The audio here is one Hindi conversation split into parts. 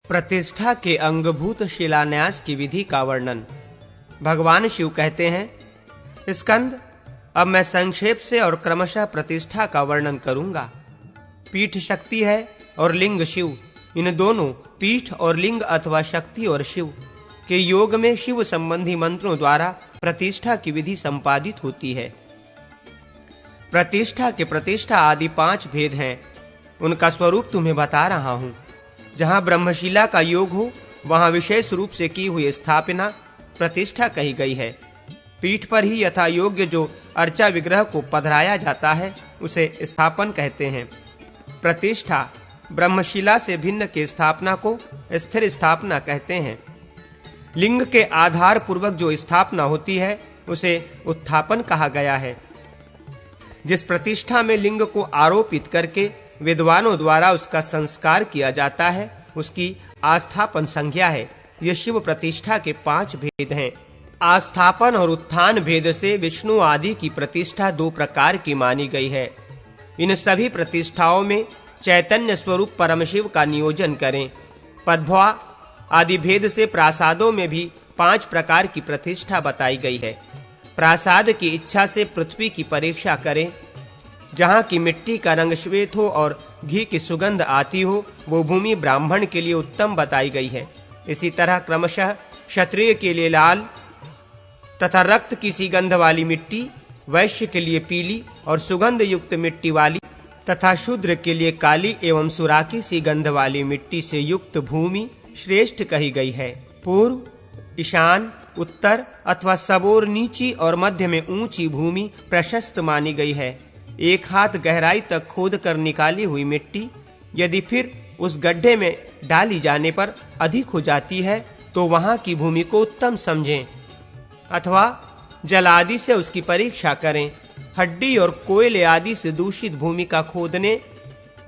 प्रतिष्ठा के अंगभूत शिलान्यास की विधि का वर्णन। भगवान शिव कहते हैं, स्कंद, अब मैं संक्षेप से और क्रमशः प्रतिष्ठा का वर्णन करूंगा। पीठ शक्ति है और लिंग शिव, इन दोनों पीठ और लिंग अथवा शक्ति और शिव के योग में शिव संबंधी मंत्रों द्वारा प्रतिष्ठा की विधि संपादित होती है। प्रतिष्ठा के प्रतिष्ठा आदि 5 भेद हैं। उनका स्वरूप तुम्हें बता रहा हूं। जहां ब्रह्मशिला का योग हो वहां विशेष रूप से की हुई स्थापना प्रतिष्ठा कही गई है। पीठ पर ही यथा योग्य जो अर्चा विग्रह को पधराया जाता है उसे स्थापन कहते हैं। प्रतिष्ठा ब्रह्मशिला से भिन्न के स्थापना को स्थिर स्थापना कहते हैं। लिंग के आधार पूर्वक जो स्थापना होती है उसे उत्थापन कहा गया है। जिस प्रतिष्ठा में लिंग को आरोपित करके विद्वानों द्वारा उसका संस्कार किया जाता है उसकी आस्थापन संज्ञा है। ये शिव प्रतिष्ठा के 5 भेद हैं। आस्थापन और उत्थान भेद से विष्णु आदि की प्रतिष्ठा 2 प्रकार की मानी गई है। इन सभी प्रतिष्ठाओं में चैतन्य स्वरूप परमशिव का नियोजन करें। पद्भवा आदि भेद से प्रासादों में भी 5 प्रकार की प्रतिष्ठा बताई गई है। प्रासाद की इच्छा से पृथ्वी की परीक्षा करें। जहाँ की मिट्टी का रंग श्वेत हो और घी की सुगंध आती हो वो भूमि ब्राह्मण के लिए उत्तम बताई गई है। इसी तरह क्रमशः क्षत्रिय के लिए लाल तथा रक्त की सी गंध वाली मिट्टी, वैश्य के लिए पीली और सुगंध युक्त मिट्टी वाली तथा शूद्र के लिए काली एवं सुराखी सी गंध वाली मिट्टी से युक्त भूमि श्रेष्ठ कही गई है। पूर्व, ईशान, उत्तर अथवा सबोर नीची और मध्य में ऊंची भूमि प्रशस्त मानी गई है। 1 हाथ गहराई तक खोद कर निकाली हुई मिट्टी यदि फिर उस गड्ढे में डाली जाने पर अधिक हो जाती है तो वहां की भूमि को उत्तम समझें अथवा जल आदि से उसकी परीक्षा करें। हड्डी और कोयले आदि से दूषित भूमि का खोदने,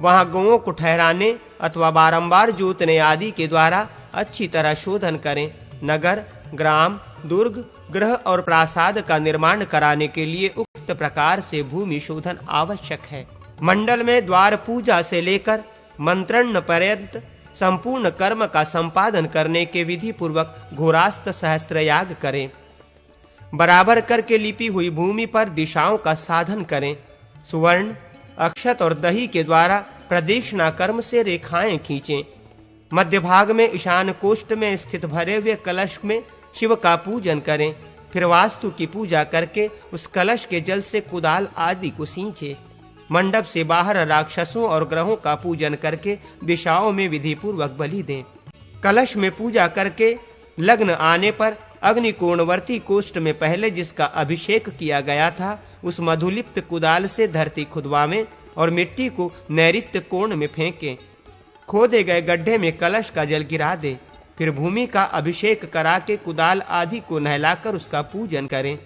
वहां गौओं को ठहराने अथवा बारंबार जोतने आदि के द्वारा अच्छी तरह शोधन करें। नगर, ग्राम, दुर्ग, गृह और प्रासाद का निर्माण कराने के लिए उक्त प्रकार से भूमि शोधन आवश्यक है। मंडल में द्वार पूजा से लेकर मंत्रण पर्यंत संपूर्ण कर्म का संपादन करने के विधि पूर्वक घोरास्त सहस्त्रयाग करें। बराबर करके लिपी हुई भूमि पर दिशाओं का साधन करें। सुवर्ण, अक्षत और दही के द्वारा प्रदक्षिणा कर्म से रेखाएं खींचें। मध्य भाग में ईशान कोष्ठ में स्थित भरे हुए कलश में शिव का पूजन करें। फिर वास्तु की पूजा करके उस कलश के जल से कुदाल आदि को सींचे। मंडप से बाहर राक्षसों और ग्रहों का पूजन करके दिशाओं में विधि पूर्वक बलि दें। कलश में पूजा करके लग्न आने पर अग्निकोणवर्ती कोष्ठ में पहले जिसका अभिषेक किया गया था उस मधुलिप्त कुदाल से धरती खुदवावें और मिट्टी को नैऋत्य कोण में फेंकें। खोदे गए गड्ढे में कलश का जल गिरा दें। फिर भूमि का अभिषेक करा के कुदाल आदि को नहलाकर उसका पूजन करें।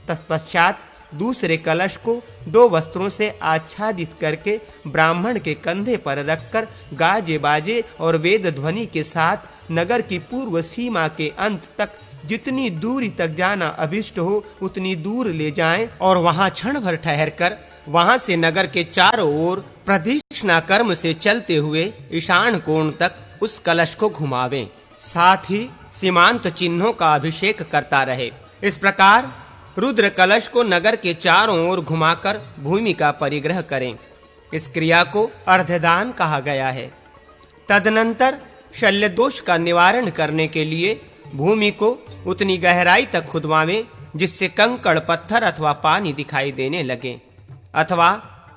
तत्पश्चात दूसरे कलश को 2 वस्त्रों से आच्छादित करके ब्राह्मण के कंधे पर रखकर गाजे बाजे और वेद ध्वनि के साथ नगर की पूर्व सीमा के अंत तक जितनी दूरी तक जाना अभिष्ट हो उतनी दूर ले जाएं और वहां क्षण भर ठहरकर वहां से नगर के चारों ओर प्रदक्षिणा कर्म से चलते हुए ईशान कोण तक उस कलश को घुमावें। साथ ही सीमांत चिन्हों का अभिषेक करता रहे। इस प्रकार रुद्र कलश को नगर के चारों ओर घुमाकर भूमि का परिग्रह करें। इस क्रिया को अर्धदान कहा गया है। तदनंतर शल्य दोष का निवारण करने के लिए भूमि को उतनी गहराई तक खुदवावें जिससे कंकड़, पत्थर अथवा पानी दिखाई देने लगे। अथवा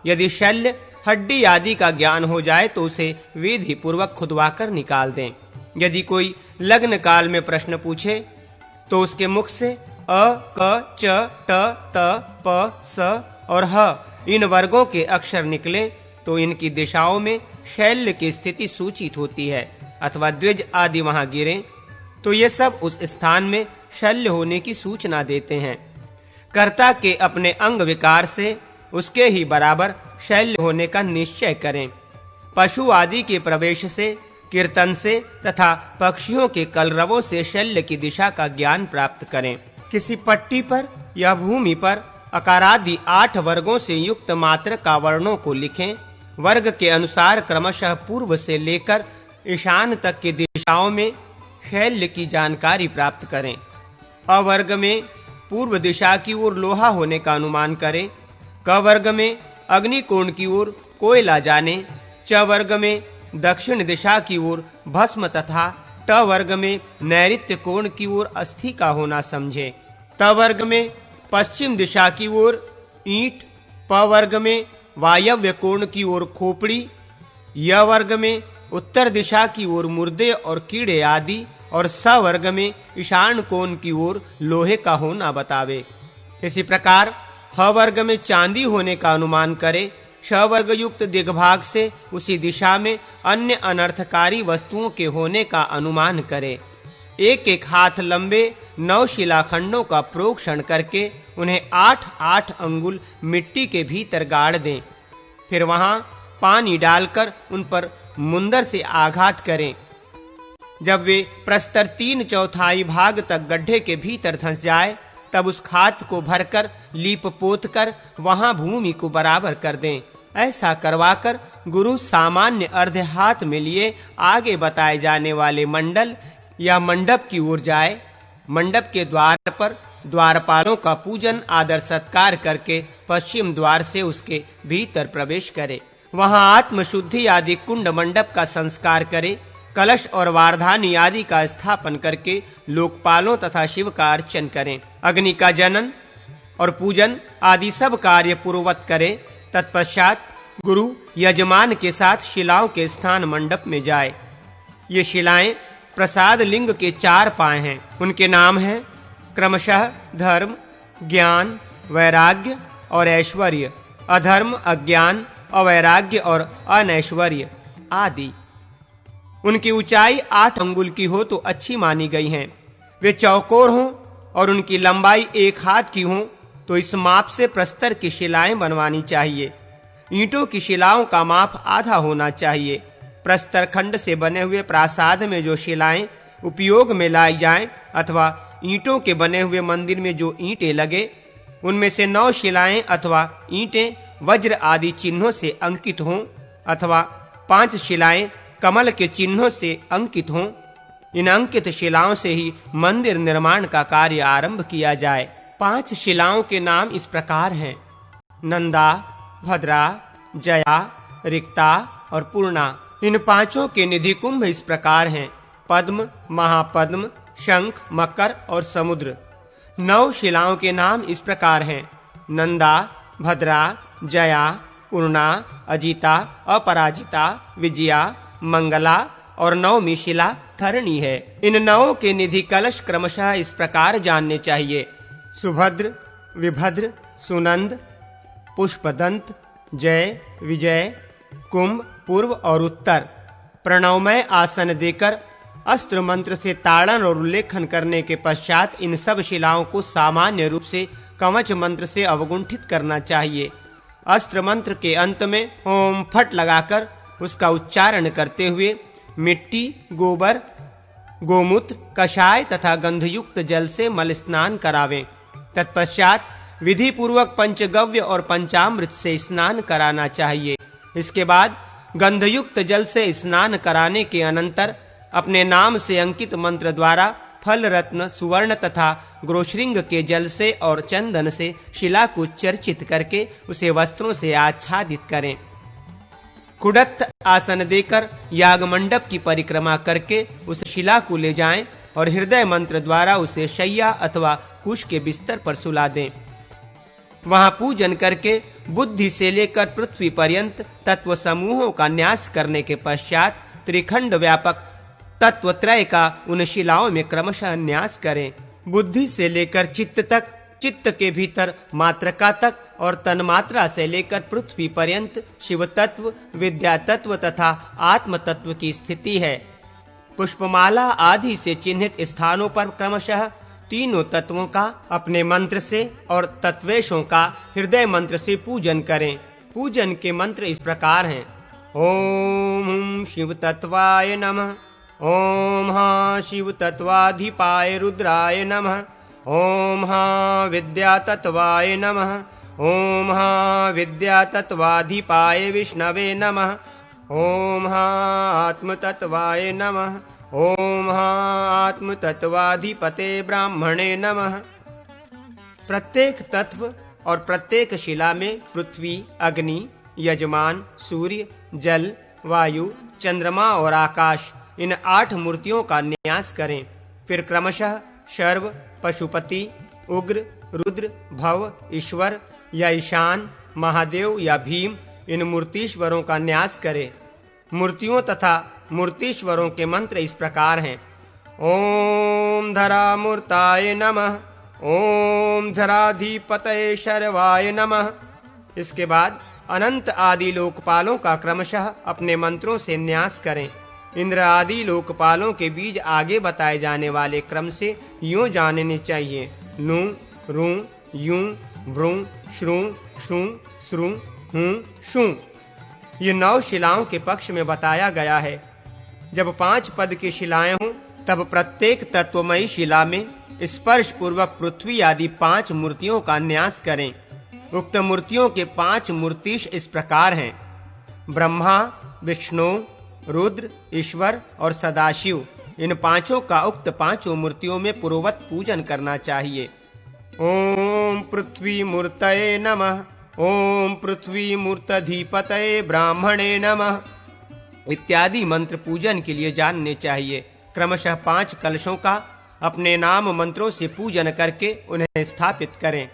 यदि शल्य, हड्डी आदि का ज्ञान हो जाए तो उसे विधि पूर्वक खुदवाकर निकाल दें। यदि कोई लग्न काल में प्रश्न पूछे तो उसके मुख से अ, क, च, ट, त, प, स और ह इन वर्गों के अक्षर निकले तो इनकी दिशाओं में शैल्य की स्थिति सूचित होती है। अथवा द्विज आदि वहां गिरे तो ये सब उस स्थान में शल्य होने की सूचना देते हैं। कर्ता के अपने अंग विकार से उसके ही बराबर शल्य होने का निश्चय करें। पशु आदि के प्रवेश से, कीर्तन से तथा पक्षियों के कलरवों से शल्य की दिशा का ज्ञान प्राप्त करें। किसी पट्टी पर या भूमि पर अकारादि 8 वर्गों से युक्त मात्र का वर्णों को लिखें। वर्ग के अनुसार क्रमशः पूर्व से लेकर ईशान तक की दिशाओं में शैल्य की जानकारी प्राप्त करें। अ वर्ग में पूर्व दिशा की ओर लोहा होने का अनुमान करें। क वर्ग में अग्निकोण की ओर कोयला जाने। च वर्ग में दक्षिण दिशा की ओर भस्म तथा ट वर्ग में नैऋत्य कोण की ओर अस्थि का होना समझे। त वर्ग में पश्चिम दिशा की ओर ईंट। प वर्ग में वायव्य कोण की ओर खोपड़ी। य वर्ग में उत्तर दिशा की ओर मुर्दे और कीड़े आदि और स वर्ग में ईशान कोण की ओर लोहे का होना बतावे। इसी प्रकार ह वर्ग में चांदी होने का अनुमान करे। श वर्ग युक्त दिग्भाग से उसी दिशा में अन्य अनर्थकारी वस्तुओं के होने का अनुमान करे। एक एक हाथ लंबे 9 शिलाखंडों का प्रोक्षण करके उन्हें 8-8 अंगुल मिट्टी के भीतर गाड़ दें। फिर वहां पानी डालकर उन पर मुंदर से आघात करें। जब वे प्रस्तर 3/4 भाग तक गड्ढे के भीतर धंस जाए, तब उस खाद को भरकर लीप पोत कर वहां भूमि को बराबर कर दें। ऐसा करवाकर गुरु सामान्य अर्ध हाथ में लिए आगे बताए जाने वाले मंडल या मंडप की ओर जाए। मंडप के द्वार पर द्वारपालों का पूजन आदर सत्कार करके पश्चिम द्वार से उसके भीतर प्रवेश करे। वहां आत्मशुद्धि आदि कुंड मंडप का संस्कार करे। कलश और वारधानी आदि का स्थापन करके लोकपालों तथा शिव का अर्चन करें। अग्नि का जनन और पूजन आदि सब कार्य पूर्ववत करें। तत्पश्चात गुरु यजमान के साथ शिलाओं के स्थान मंडप में जाए। ये शिलाएं प्रसाद लिंग के 4 पाए हैं। उनके नाम हैं क्रमशः धर्म, ज्ञान, वैराग्य और ऐश्वर्य, अधर्म, अज्ञान, अवैराग्य और अनैश्वर्य आदि। उनकी ऊंचाई 8 अंगुल की हो तो अच्छी मानी गई है। वे चौकोर हों और उनकी लंबाई 1 हाथ की हो तो इस माप से प्रस्तर की शिलाएं बनवानी चाहिए। ईंटों की शिलाओं का माप आधा होना चाहिए। प्रस्तर खंड से बने हुए प्रासाद में जो शिलाएं उपयोग में लाई जाएं अथवा ईंटों के बने हुए मंदिर में जो ईंटें लगे, उनमें से 9 शिलाएं अथवा ईंटें वज्र आदि चिन्हों से अंकित हों अथवा 5 शिलाएं कमल के चिन्हों से अंकित हों। इन अंकित शिलाओं से ही मंदिर निर्माण का कार्य आरंभ किया जाए। 5 शिलाओं के नाम इस प्रकार हैं: नंदा, भद्रा, जया, रिक्ता और पूर्णा। इन 5 के निधि कुंभ इस प्रकार हैं: पद्म, महापद्म, शंख, मकर और समुद्र। 9 शिलाओं के नाम इस प्रकार हैं: नंदा, भद्रा, जया, पूर्णा, अजिता, अपराजिता, विजया, मंगला और 9वीं शिला धरणी है। इन 9 के निधि कलश क्रमशः इस प्रकार जानने चाहिए: सुभद्र, विभद्र, सुनंद, पुष्पदंत, जय, विजय, कुंभ, पूर्व और उत्तर। प्रणवमय आसन देकर अस्त्र मंत्र से ताड़न और उल्लेखन करने के पश्चात इन सब शिलाओं को सामान्य रूप से कवच मंत्र से अवगुंठित करना चाहिए। अस्त्र मंत्र के अंत में ओम फट लगाकर उसका उच्चारण करते हुए मिट्टी, गोबर, गोमूत्र, कषाय तथा गंधयुक्त जल से मल स्नान करावें। तत्पश्चात विधि पूर्वक पंचगव्य और पंचामृत से स्नान कराना चाहिए। इसके बाद गंधयुक्त जल से स्नान कराने के अनंतर अपने नाम से अंकित मंत्र द्वारा फल रत्न, सुवर्ण तथा ग्रोश्रिंग के जल से और चंदन से शिला को चर्चित करके उसे वस्त्रों से आच्छादित करें। कुडत्थ आसन देकर याग मंडप की परिक्रमा करके उस शिला को ले जाएं और हृदय मंत्र द्वारा उसे शैया अथवा कुश के बिस्तर पर सुला दें। वहां पूजन करके बुद्धि से लेकर पृथ्वी पर्यंत तत्व समूहों का न्यास करने के पश्चात त्रिखंड व्यापक तत्वत्रय का उन शिलाओं में क्रमशः न्यास करें। बुद्धि से लेकर चित्त तक, चित्त के भीतर मात्रका तक और तन्मात्रा से लेकर पृथ्वी पर्यंत शिव तत्व, विद्या तत्व तथा आत्म तत्व की स्थिति है। पुष्पमाला आदि से चिन्हित स्थानों पर क्रमशः तीनों तत्वों का अपने मंत्र से और तत्वेशों का हृदय मंत्र से पूजन करें। पूजन के मंत्र इस प्रकार हैं: ओम शिव तत्वाय नमः, ओम हा शिव तत्वाधिपाय रुद्राय नमः, ओम हा विद्या तत्वाय नमः, ओम हा विद्या तत्वाधिपाय विष्णवे नमः, ओम आत्मतत्वाय नमः। ओम आत्मतत्वाधिपते ब्राह्मणे नमः। प्रत्येक तत्व और प्रत्येक शिला में पृथ्वी, अग्नि, यजमान, सूर्य, जल, वायु, चंद्रमा और आकाश, इन 8 मूर्तियों का न्यास करें। फिर क्रमशः शर्व, पशुपति, उग्र, रुद्र, भव, ईश्वर या ईशान, महादेव या भीम, इन मूर्तीश्वरों का न्यास करें। मूर्तियों तथा मूर्तीश्वरों के मंत्र इस प्रकार हैं। ओम धरामूर्ताय नमः। ओम धराधिपतये शर्वाय नमः। इसके बाद अनंत आदि लोकपालों का क्रमशः अपने मंत्रों से न्यास करें। इंद्र आदि लोकपालों के बीज आगे बताए जाने वाले क्रम से यूं जानने चाहिए। नु, रु, यूं, व्रू, श्रू, शू, श्रू, हूं, शू। ये 9 शिलाओं के पक्ष में बताया गया है। जब 5 पद की शिलाएं हों तब प्रत्येक तत्वमयी शिला में स्पर्श पूर्वक पृथ्वी आदि 5 मूर्तियों का न्यास करें। उक्त मूर्तियों के 5 मूर्तिश इस प्रकार हैं। ब्रह्मा, विष्णु, रुद्र, ईश्वर और सदाशिव, इन 5 का उक्त 5 मूर्तियों में पूर्ववत पूजन करना चाहिए। ओम पृथ्वी मूर्तये नमः। ओम पृथ्वी मूर्तधिपतये ब्राह्मणे नमः इत्यादि मंत्र पूजन के लिए जानने चाहिए। क्रमशः 5 कलशों का अपने नाम मंत्रों से पूजन करके उन्हें स्थापित करें।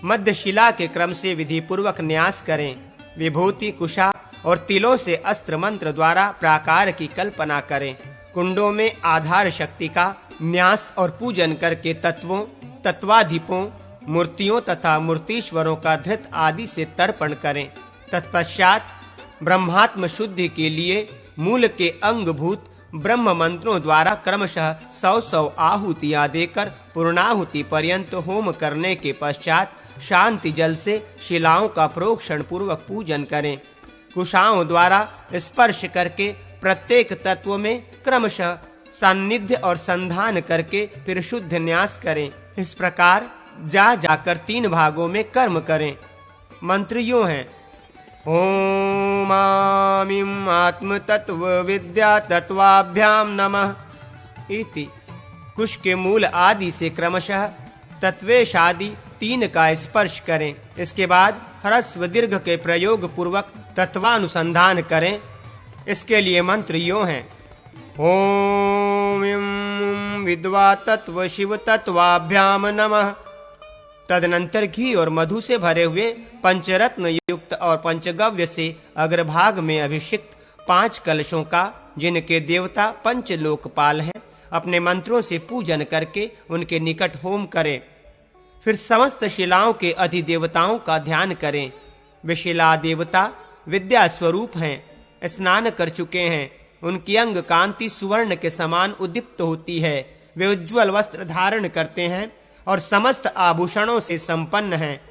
मध्य शिला के क्रम से विधि पूर्वक न्यास करें। विभूति, कुशा और तिलों से अस्त्र मंत्र द्वारा प्राकार की कल्पना करें। कुंडों में आधार शक्ति का न्यास और पूजन करके तत्वों, तत्वाधिपों, मूर्तियों तथा मूर्तीश्वरों का धृत आदि से तर्पण करें। तत्पश्चात ब्रह्मात्म शुद्धि के लिए मूल के अंगभूत ब्रह्म मंत्रों द्वारा क्रमशः 100 आहुतियां देकर पूर्णाहुति पर्यंत होम करने के पश्चात शांति जल से शिलाओं का प्रोक्षण पूर्वक पूजन करें। कुशाओं द्वारा स्पर्श करके प्रत्येक तत्व में क्रमशः सान्निध्य और संधान करके फिर शुद्ध न्यास करें। इस प्रकार जा जाकर 3 भागों में कर्म करें। मंत्र यूं हैं। ओम आमिं आत्म तत्व विद्या तत्वाभ्याम नमः इति। कुश के मूल आदि से क्रमशः तत्वेश आदि 3 का स्पर्श करें। इसके बाद ह्रस्व दीर्घ के प्रयोग पूर्वक तत्वानुसंधान करें। इसके लिए मंत्र यों हैं। ओम इं विद्वा तत्व शिव तत्वाभ्याम नमः। तदनंतर घी और मधु से भरे हुए पंचरत्न युक्त और पंचगव्य से अग्रभाग में अभिषिक्त 5 कलशों का, जिनके देवता पंचलोकपाल हैं, अपने मंत्रों से पूजन करके उनके निकट होम करें। फिर समस्त शिलाओं के अधिदेवताओं का ध्यान करें। वे शिला देवता विद्या स्वरूप हैं, स्नान कर चुके हैं। उनकी अंग कांति सुवर्ण के समान उद्दीप्त होती है। वे उज्ज्वल वस्त्र धारण करते हैं और समस्त आभूषणों से संपन्न हैं।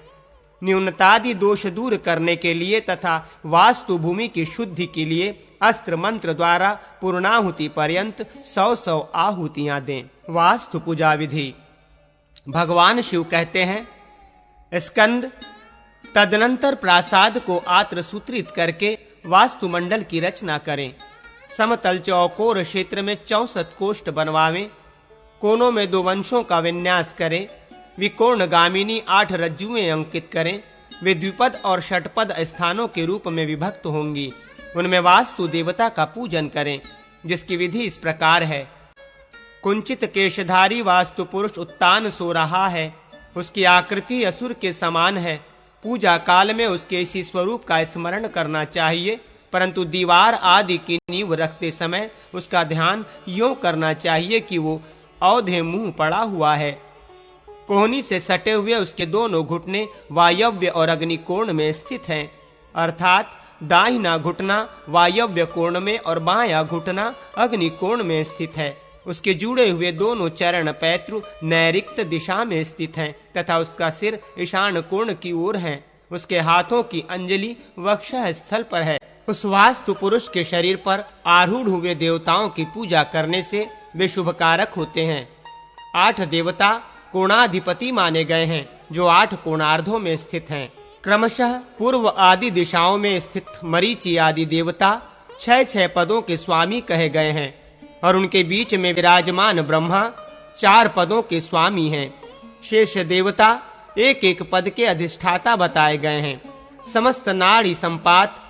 न्यूनतादि दोष दूर करने के लिए तथा वास्तु भूमि की शुद्धि के लिए अस्त्र मंत्र द्वारा पूर्णाहुति पर्यंत 100 आहुतियां दें। वास्तु पूजा विधि। भगवान शिव कहते हैं, स्कंद, तदनंतर प्रासाद को आत्र सूत्रित करके वास्तुमंडल की रचना करें। समतल चौकोर क्षेत्र में 64 कोष्ठ बनवावें। कोनों में 2 वंशों का विन्यास करें। विकोर्ण गामिनी 8 रज्जुएं अंकित करें। वे द्विपद और षटपद स्थानों के रूप में विभक्त होंगी। उनमें वास्तु देवता का पूजन करें, जिसकी विधि इस प्रकार है। कुंचित केशधारी वास्तु पुरुष उत्तान सो रहा है। उसकी आकृति असुर के समान है। पूजा काल में उसके इसी स्वरूप का स्मरण करना चाहिए, परंतु दीवार आदि की नींव रखते समय उसका ध्यान यों करना चाहिए कि वो औधे मुंह पड़ा हुआ है। कोहनी से सटे हुए उसके दोनों घुटने वायव्य और अग्नि कोण में स्थित हैं, अर्थात दाहिना घुटना वायव्य कोण में और बायां घुटना अग्नि कोण में स्थित है। उसके जुड़े हुए दोनों चरण पैतृ नैऋत्य दिशा में स्थित हैं तथा उसका सिर ईशान कोण की ओर है। उसके हाथों की अंजलि वक्षः स्थल पर है। उस वास्तु पुरुष के शरीर पर आरूढ़ हुए देवताओं की पूजा करने से वे शुभकारक होते हैं। 8 देवता कोणाधिपति माने गए हैं, जो 8 कोणार्धों में स्थित हैं। क्रमशः पूर्व आदि दिशाओं में स्थित मरीचि आदि देवता छह पदों के स्वामी कहे गए हैं और उनके बीच में विराजमान ब्रह्मा 4 पदों के स्वामी हैं। शेष देवता एक एक पद के अधिष्ठाता बताए गए हैं। समस्त नाड़ी संपात,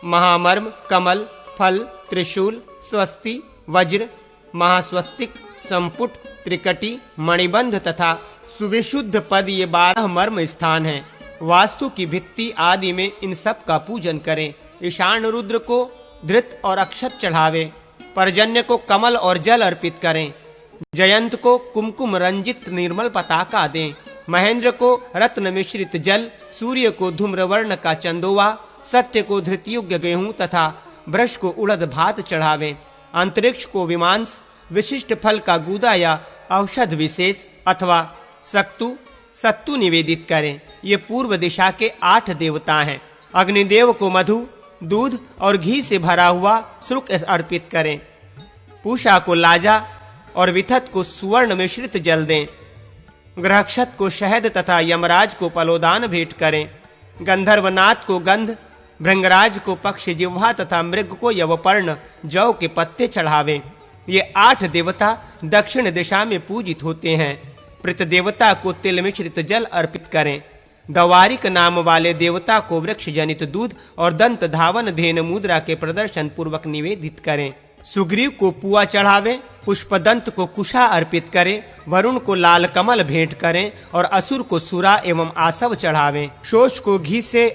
महामर्म, कमल, फल, त्रिशूल, स्वस्ति, वज्र, महास्वस्तिक, संपुट, त्रिकटी, मणिबंध तथा सुविशुद्ध पद ये 12 मर्म स्थान हैं। वास्तु की भित्ति आदि में इन सब का पूजन करें। ईशान रुद्र को धृत और अक्षत चढ़ावे। पर्जन्य को कमल और जल अर्पित करें। जयंत को कुमकुम रंजित निर्मल पताका दें। महेंद्र को रत्न मिश्रित जल, सूर्य को धूम्रवर्ण का चंदोवा, सत्य को धृतयुग्य गेहूं तथा वृष को उड़द भात चढ़ावें। अंतरिक्ष को विमांस, विशिष्ट फल का गूदा या औषध विशेष अथवा सत्तू निवेदित करें। ये पूर्व दिशा के 8 देवता हैं। अग्निदेव को मधु, दूध और घी से भरा हुआ श्रुक अर्पित करें। पूषा को लाजा और विथत को सुवर्ण मिश्रित जल दें। ग्रहक्षत को शहद तथा यमराज को पलोदान भेंट करें। गंधर्वनाथ को गंध, भृंगराज को पक्ष जिह्वा तथा मृग को यवपर्ण जौ के पत्ते चढ़ावें। ये 8 देवता दक्षिण दिशा में पूजित होते हैं। प्रत देवता को तिल मिश्रित जल अर्पित करें। दवारिक नाम वाले देवता को वृक्ष जनित दूध और दंत धावन धेन मुद्रा के प्रदर्शन पूर्वक निवेदित करें। सुग्रीव को पुआ चढ़ावें। पुष्पदंत को कुशा अर्पित करें। वरुण को लाल कमल भेंट करें और असुर को सुरा एवं आसव चढ़ावें। शोष को घी से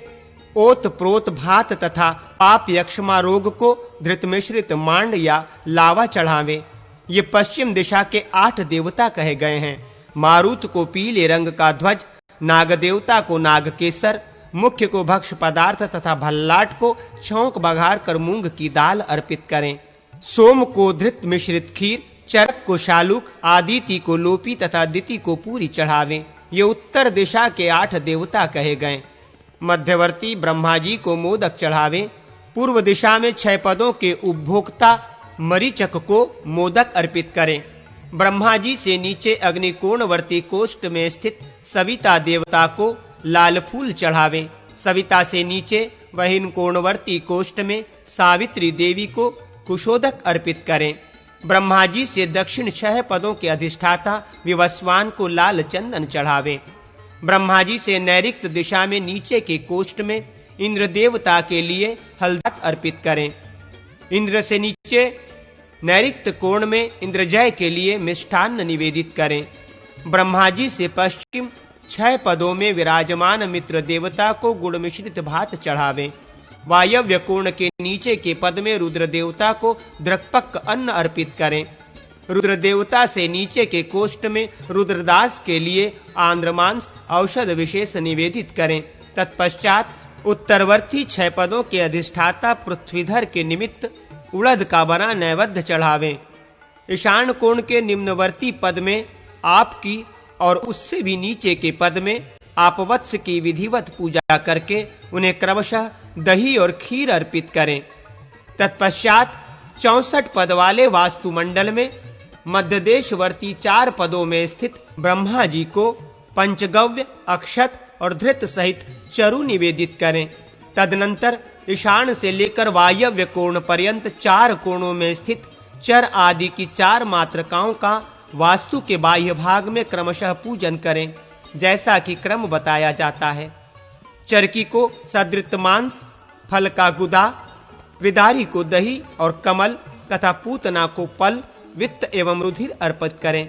ओत प्रोत भात तथा पाप यक्षमा रोग को धृत मिश्रित मांड या लावा चढ़ावें। ये पश्चिम दिशा के 8 देवता कहे गए हैं। मारुत को पीले रंग का ध्वज, नाग देवता को नाग केसर, मुख्य को भक्ष पदार्थ तथा भल्लाट को छौंक बघार कर मूंग की दाल अर्पित करें। सोम को धृत मिश्रित खीर, चरक को शालूक, आदिति को लोपी तथा दिति को पूरी चढ़ावें। ये उत्तर दिशा के 8 देवता कहे गए। मध्यवर्ती ब्रह्मा जी को मोदक चढ़ावें। पूर्व दिशा में 6 पदों के उपभोक्ता मरीचक को मोदक अर्पित करें। ब्रह्मा जी से नीचे अग्निकोणवर्ती कोष्ठ में स्थित सविता देवता को लाल फूल चढ़ावें। सविता से नीचे वहीन कोणवर्ती कोष्ठ में सावित्री देवी को कुशोदक अर्पित करें। ब्रह्मा जी से दक्षिण 6 पदों के अधिष्ठाता विवस्वान को लाल चंदन चढ़ावें। ब्रह्मा जी से नैऋत्य दिशा में नीचे के कोष्ठ में इंद्र देवता के लिए हलदत अर्पित करें। इंद्र से नीचे नैऋत्य कोण में इंद्रजय के लिए मिष्ठान्न निवेदित करें। ब्रह्मा जी से पश्चिम 6 पदों में विराजमान मित्र देवता को गुड़ मिश्रित भात चढ़ावें। वायव्य कोण के नीचे के पद में रुद्र देवता को द्रक्पक अन्न अर्पित करें। रुद्र देवता से नीचे के कोष्ठ में रुद्रदास के लिए आंद्रमांस औषध विशेष निवेदित करें। तत्पश्चात उत्तरवर्ती 6 पदों के अधिष्ठाता पृथ्वीधर के निमित्त उड़द का बना नैवेद्य चढ़ावें। ईशान कोण के निम्नवर्ती पद में आपकी और उससे भी नीचे के पद में आपवत्स की विधिवत पूजा करके उन्हें क्रमशः दही और खीर अर्पित करें। तत्पश्चात 64 पद वाले वास्तुमंडल में मध्यदेशवर्ती 4 पदों में स्थित ब्रह्मा जी को पंचगव्य, अक्षत और धृत सहित चरु निवेदित करें। तदनंतर ईशान से लेकर वायव्य कोण पर्यंत 4 कोणों में स्थित चर आदि की 4 मात्रकाओं का वास्तु के बाह्य भाग में क्रमशः पूजन करें, जैसा कि क्रम बताया जाता है। चरकी को सदृत मांस, फल का गुदा, विदारी को दही और कमल तथा पूतना को पल, वित्त एवं रुधिर अर्पित करें।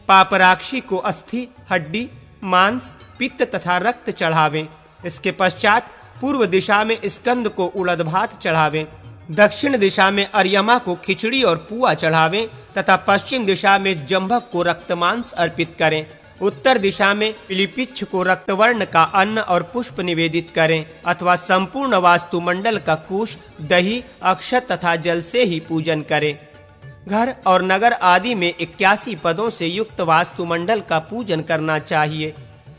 पापराक्षी को अस्थि, हड्डी, मांस, पित्त तथा रक्त चढ़ावें। इसके पश्चात पूर्व दिशा में स्कंद को उड़द भात चढ़ावें। दक्षिण दिशा में अर्यमा को खिचड़ी और पुआ चढ़ावें तथा पश्चिम दिशा में जंभक को रक्तमांस अर्पित करें। उत्तर दिशा में पिलिपिच्छ को रक्तवर्ण का अन्न और पुष्प निवेदित करें अथवा संपूर्ण वास्तुमंडल का कुश, दही, अक्षत तथा जल से ही पूजन करें। घर और नगर आदि में 81 पदों से युक्त वास्तुमंडल का पूजन करना चाहिए।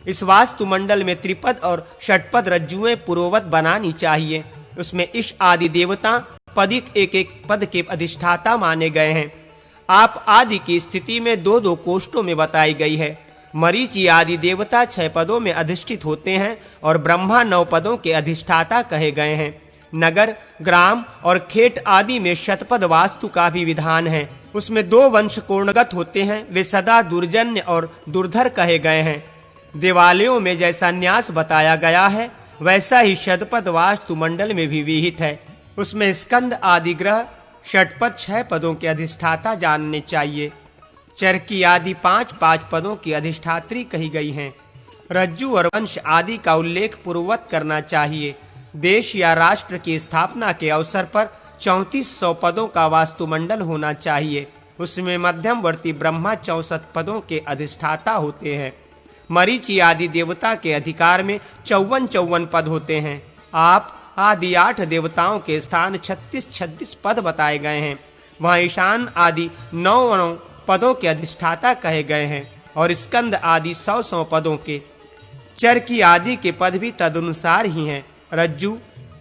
इस वास्तुमंडल में त्रिपद और षटपद रज्जुएं पूर्ववत बनानी चाहिए। उसमें ईश आदि देवता पदिक एक पद के अधिष्ठाता माने गए हैं। आप आदि की स्थिति में 2-2 कोष्ठों में बताई गई है। मरीचि आदि देवता 6 पदों में अधिष्ठित होते हैं और ब्रह्मा 9 पदों के अधिष्ठाता कहे गए हैं। नगर, ग्राम और खेत आदि में शतपथ वास्तु का भी विधान है। उसमें 2 वंश कोणगत होते हैं, वे सदा दुर्जन्य और दुर्धर कहे गए हैं। देवालयों में जैसा न्यास बताया गया है वैसा ही शतपथ वास्तु मंडल में भी विहित है। उसमें स्कंद आदि ग्रह षटपथ 6 पदों के अधिष्ठाता जानने चाहिए। चरकी आदि 5 पदों की अधिष्ठात्री कही गई हैं। रज्जु और वंश आदि का उल्लेख पूर्ववत करना चाहिए। देश या राष्ट्र की स्थापना के अवसर पर 3400 पदों का वास्तुमंडल होना चाहिए। उसमें मध्यमवर्ती ब्रह्मा 64 पदों के अधिष्ठाता होते हैं। मरीचि आदि देवता के अधिकार में 54 पद होते हैं। आप आदि 8 देवताओं के स्थान 36 पद बताए गए हैं। वहाँ ईशान आदि 9 पदों के अधिष्ठाता कहे गए हैं और स्कंद आदि 100 पदों के। चरकी आदि के पद भी तदनुसार ही हैं। रज्जु,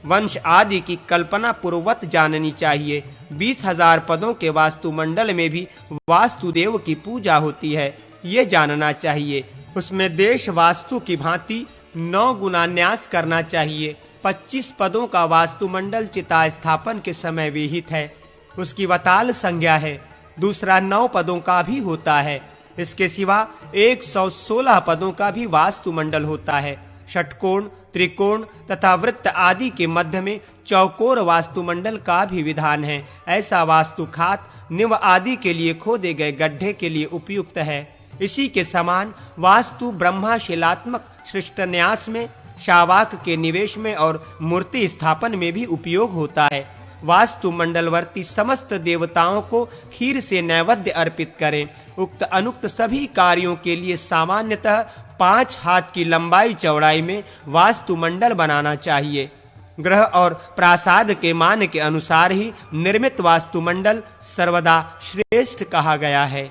वंश आदि की कल्पना पूर्ववत जाननी चाहिए। 20,000 पदों के वास्तुमंडल में भी वास्तुदेव की पूजा होती है, ये जानना चाहिए। उसमें देश वास्तु की भांति 9 गुना न्यास करना चाहिए। 25 पदों का वास्तुमंडल चिता स्थापन के समय विहित है, उसकी वताल संज्ञा है। दूसरा 9 पदों का भी होता है। इसके सिवा 116 पदों का भी वास्तुमंडल होता है। षटकोण, त्रिकोण तथा वृत्त आदि के मध्य में चौकोर वास्तुमंडल का भी विधान है। ऐसा वास्तुखात निव आदि के लिए खोदे गए गड्ढे के लिए उपयुक्त है। इसी के समान वास्तु ब्रह्मा शिलात्मक सृष्टन्यास में, शावाक के निवेश में और मूर्ति स्थापन में भी उपयोग होता है। वास्तु मंडलवर्ती समस्त देवताओं को खीर से नैवेद्य अर्पित करें। उक्त अनुक्त सभी कार्यों के लिए सामान्यतः 5 हाथ की लंबाई चौड़ाई में वास्तु मंडल बनाना चाहिए। ग्रह और प्रासाद के मान के अनुसार ही निर्मित वास्तुमंडल सर्वदा श्रेष्ठ कहा गया है।